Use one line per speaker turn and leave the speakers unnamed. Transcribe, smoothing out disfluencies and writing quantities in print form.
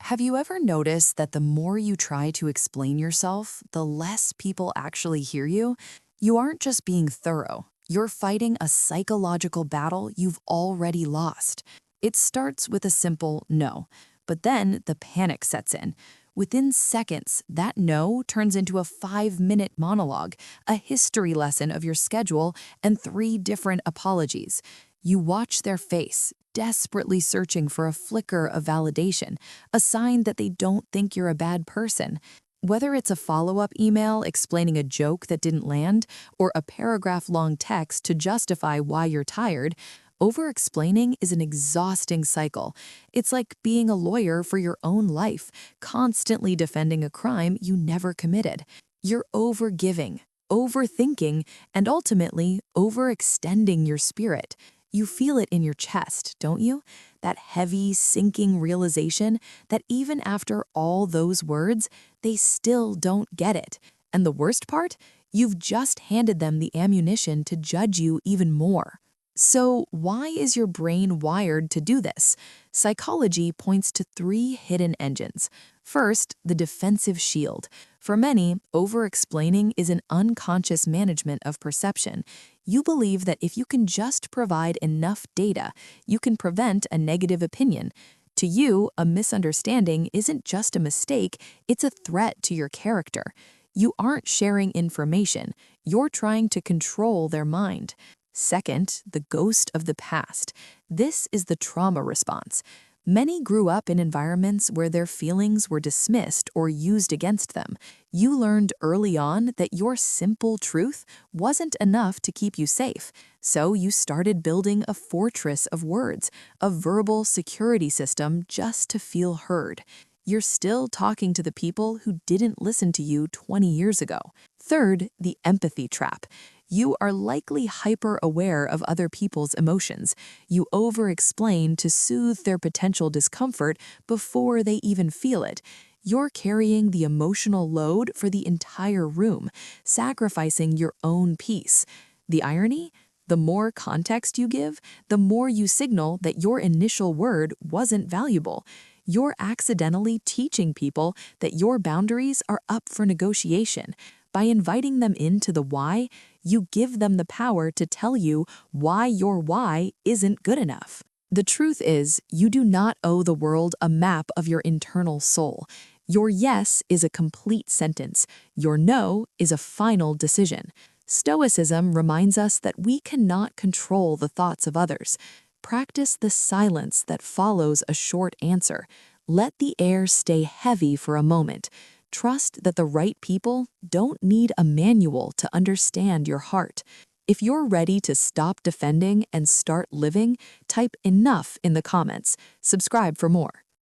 Have you ever noticed that the more you try to explain yourself, the less people actually hear you? You aren't just being thorough, you're fighting a psychological battle you've already lost. It starts with a simple no, but then the panic sets in. Within seconds, that no turns into a 5-minute monologue, a history lesson of your schedule, and 3 different apologies. You watch their face, desperately searching for a flicker of validation, a sign that they don't think you're a bad person. Whether it's a follow-up email explaining a joke that didn't land or a paragraph-long text to justify why you're tired, over-explaining is an exhausting cycle. It's like being a lawyer for your own life, constantly defending a crime you never committed. You're over-giving, overthinking, and ultimately overextending your spirit. You feel it in your chest, don't you? That heavy, sinking realization that even after all those words, they still don't get it. And the worst part? You've just handed them the ammunition to judge you even more. So why is your brain wired to do this? Psychology points to 3 hidden engines. First, the defensive shield. For many, over-explaining is an unconscious management of perception. You believe that if you can just provide enough data, you can prevent a negative opinion. To you, a misunderstanding isn't just a mistake, it's a threat to your character. You aren't sharing information, you're trying to control their mind. Second, the ghost of the past. This is the trauma response. Many grew up in environments where their feelings were dismissed or used against them. You learned early on that your simple truth wasn't enough to keep you safe. So you started building a fortress of words, a verbal security system just to feel heard. You're still talking to the people who didn't listen to you 20 years ago. Third, the empathy trap. You are likely hyper-aware of other people's emotions. You over-explain to soothe their potential discomfort before they even feel it. You're carrying the emotional load for the entire room, sacrificing your own peace. The irony? The more context you give, the more you signal that your initial word wasn't valuable. You're accidentally teaching people that your boundaries are up for negotiation. By inviting them into the why, you give them the power to tell you why your why isn't good enough. The truth is, you do not owe the world a map of your internal soul. Your yes is a complete sentence. Your no is a final decision. Stoicism reminds us that we cannot control the thoughts of others. Practice the silence that follows a short answer. Let the air stay heavy for a moment. Trust that the right people don't need a manual to understand your heart. If you're ready to stop defending and start living, type enough in the comments. Subscribe for more.